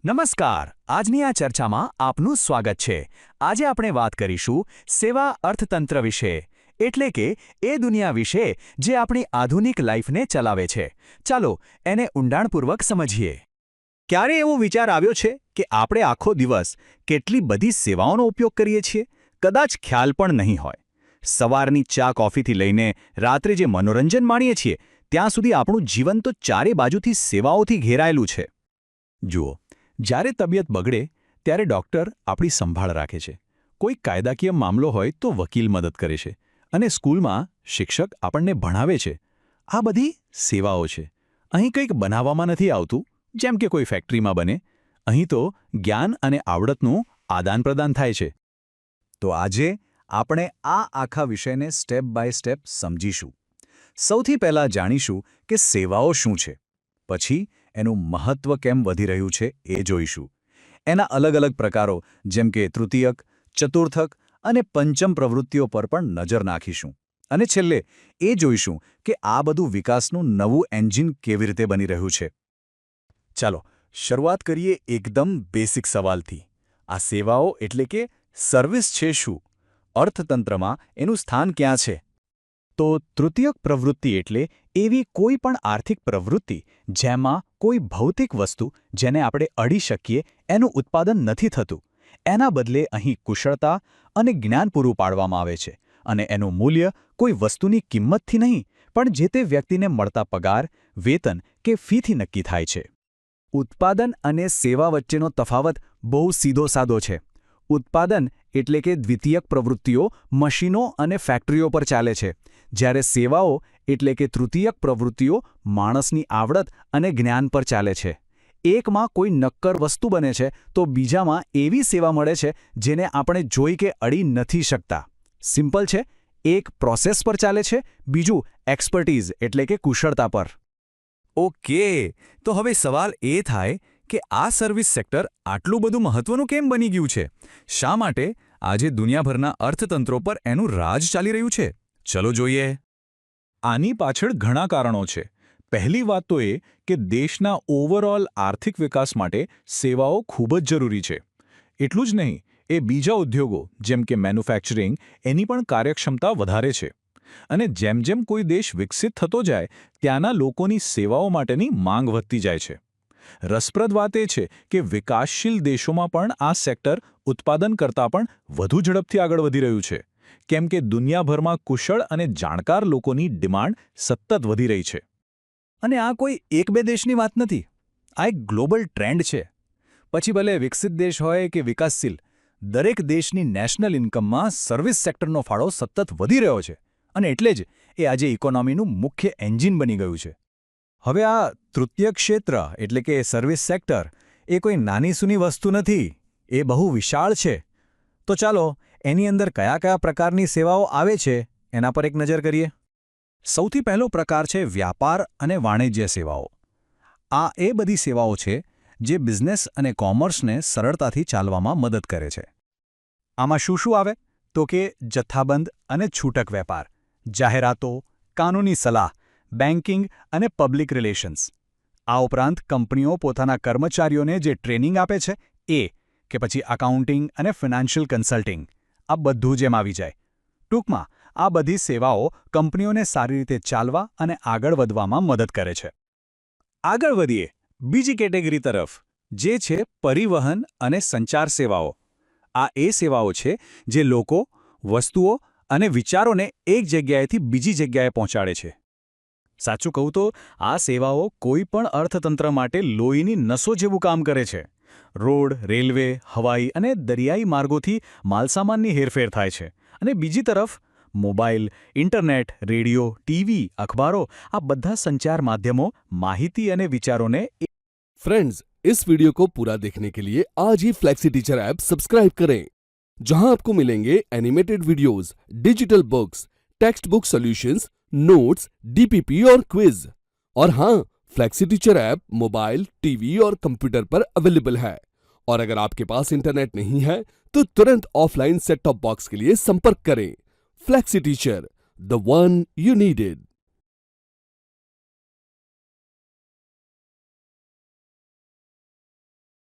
નમસ્કાર, આજની આ ચર્ચામાં આપનું સ્વાગત છે। આજે આપણે વાત કરીશું સેવા અર્થતંત્ર વિશે, એટલે કે એ દુનિયા વિશે જે આપણી આધુનિક લાઈફને ચલાવે છે। ચાલો એને ઊંડાણપૂર્વક સમજીએ। ક્યારે એવો વિચાર આવ્યો છે કે આપણે આખો દિવસ કેટલી બધી સેવાઓનો ઉપયોગ કરીએ છીએ? કદાચ ખ્યાલ પણ નહીં હોય। સવારની ચા કોફીથી લઈને રાત્રે જે મનોરંજન માણીએ છીએ ત્યાં સુધી આપણું જીવન તો ચારે બાજુથી સેવાઓથી ઘેરાયેલું છે। જુઓ, જ્યારે તબિયત બગડે ત્યારે ડૉક્ટર આપણી સંભાળ રાખે છે, કોઈ કાયદાકીય મામલો હોય તો વકીલ મદદ કરે છે, અને સ્કૂલમાં શિક્ષક આપણને ભણાવે છે। આ બધી સેવાઓ છે। અહીં કંઈક બનાવવામાં નથી આવતું, જેમ કે કોઈ ફેક્ટરીમાં બને। અહીં તો જ્ઞાન અને આવડતનું આદાનપ્રદાન થાય છે। તો આજે આપણે આ આખા વિષયને સ્ટેપ બાય સ્ટેપ સમજીશું। સૌથી પહેલાં જાણીશું કે સેવાઓ શું છે, પછી એનું મહત્વ કેમ વધી રહ્યું છે એ જોઈશું। એના અલગ અલગ પ્રકારો જેમ કે તૃતીયક, ચતુર્થક અને પંચમ પ્રવૃત્તિઓ પર પણ નજર નાખીશું। અને છેલ્લે એ જોઈશું કે આ બધું વિકાસનું નવું એન્જિન કેવી રીતે બની રહ્યું છે। ચાલો શરૂઆત કરીએ એકદમ બેસિક સવાલથી। આ સેવાઓ એટલે કે સર્વિસ છે શું? અર્થતંત્રમાં એનું સ્થાન ક્યાં છે? તો તૃતીયક પ્રવૃત્તિ એટલે એવી કોઈ પણ આર્થિક પ્રવૃત્તિ જેમાં કોઈ ભૌતિક વસ્તુ જેને આપણે અડી શકીએ એનું ઉત્પાદન નથી થતું। એના બદલે અહીં કુશળતા અને જ્ઞાન પૂરું પાડવામાં આવે છે, અને એનું મૂલ્ય કોઈ વસ્તુની કિંમતથી નહીં પણ જે તે વ્યક્તિને મળતા પગાર, વેતન કે ફીથી નક્કી થાય છે। ઉત્પાદન અને સેવા વચ્ચેનો તફાવત બહુ સીધો સાદો છે। ઉત્પાદન એટલે કે દ્વિતીયક પ્રવૃત્તિઓ મશીનો અને ફેક્ટરીઓ પર ચાલે છે, જ્યારે સેવાઓ એટલે કે તૃતીયક પ્રવૃત્તિઓ માણસની આવડત અને જ્ઞાન પર ચાલે છે। એકમાં કોઈ નક્કર વસ્તુ બને છે તો બીજામાં એવી સેવા મળે છે જેને આપણે જોઈ કે અડી નથી શકતા। સિમ્પલ છે, એક પ્રોસેસ પર ચાલે છે, બીજું એક્સપર્ટીઝ એટલે કે કુશળતા પર। ઓકે, તો હવે સવાલ એ થાય કે આ સર્વિસ સેક્ટર આટલું બધું મહત્વનું કેમ બની ગયું છે? શા માટે આજે દુનિયાભરના અર્થતંત્રો પર એનું રાજ ચાલી રહ્યું છે? ચલો જોઈએ। આની પાછળ ઘણા કારણો છે। પહેલી વાત તો એ કે દેશના ઓવરઓલ આર્થિક વિકાસ માટે સેવાઓ ખૂબ જ જરૂરી છે। એટલું જ નહીં, એ બીજા ઉદ્યોગો જેમ કે મેન્યુફેક્ચરિંગ એની પણ કાર્યક્ષમતા વધારે છે। અને જેમ જેમ કોઈ દેશ વિકસિત થતો જાય ત્યાંના લોકોની સેવાઓ માટેની માંગ વધતી જાય છે। રસપ્રદ વાત એ છે કે વિકાસશીલ દેશોમાં પણ આ સેક્ટર ઉત્પાદન કરતાં પણ વધુ ઝડપથી આગળ વધી રહ્યું છે, કેમ કે દુનિયાભરમાં કુશળ અને જાણકાર લોકોની ડિમાન્ડ સતત વધી રહી છે। અને આ કોઈ એક બે દેશની વાત નથી, આ એક ગ્લોબલ ટ્રેન્ડ છે। પછી ભલે વિકસિત દેશ હોય કે વિકાસશીલ, દરેક દેશની નેશનલ ઇન્કમમાં સર્વિસ સેક્ટરનો ફાળો સતત વધી રહ્યો છે, અને એટલે જ એ આજે ઇકોનોમીનું મુખ્ય એન્જિન બની ગયું છે। હવે આ તૃતીય ક્ષેત્ર એટલે કે સર્વિસ સેક્ટર એ કોઈ નાની સૂની વસ્તુ નથી, એ બહુ વિશાળ છે। તો ચાલો એની અંદર કયા કયા પ્રકારની સેવાઓ આવે છે એના પર એક નજર કરીએ। સૌથી પહેલો પ્રકાર છે વ્યાપાર અને વાણિજ્ય સેવાઓ। આ એ બધી સેવાઓ છે જે બિઝનેસ અને કોમર્સને સરળતાથી ચાલવામાં મદદ કરે છે। આમાં શું શું આવે? તો કે જથ્થાબંધ અને છૂટક વેપાર, જાહેરાતો, કાનૂની સલાહ, બેન્કિંગ અને પબ્લિક રિલેશન્સ। આ ઉપરાંત કંપનીઓ પોતાના કર્મચારીઓને જે ટ્રેનિંગ આપે છે એ, કે પછી અકાઉન્ટિંગ અને ફિનાન્શિયલ કન્સલ્ટિંગ, આ બધું જ એમ આવી જાય। ટૂંકમાં આ બધી સેવાઓ કંપનીઓને સારી રીતે ચાલવા અને આગળ વધવામાં મદદ કરે છે। આગળ વધીએ બીજી કેટેગરી તરફ, જે છે પરિવહન અને સંચાર સેવાઓ। આ એ સેવાઓ છે જે લોકો, વસ્તુઓ અને વિચારોને એક જગ્યાએથી બીજી જગ્યાએ પહોંચાડે છે। સાચું કહું તો આ સેવાઓ કોઈ પણ અર્થતંત્ર માટે લોહીની નસો જેવું કામ કરે છે। રોડ, રેલવે, હવાઈ અને દરિયાઈ માર્ગોથી માલસામાનની હેરફેર થાય છે, અને બીજી તરફ મોબાઈલ, ઇન્ટરનેટ, રેડિયો, ટીવી, અખબારો, આ બધા સંચાર માધ્યમો માહિતી અને વિચારોને फ्रेंड्स, इस वीडियो को पूरा देखने के लिए आज ही फ्लेक्सी टीचर ऐप सब्सक्राइब करें, जहां आपको मिलेंगे animated videos, digital books, text book solutions, notes, DPP और क्विज। और हाँ, flexi teacher app mobile, TV और कंप्यूटर पर अवेलेबल है। और अगर आपके पास इंटरनेट नहीं है तो तुरंत ऑफलाइन सेट टॉप बॉक्स के लिए संपर्क करें। Flexi teacher, the one you needed.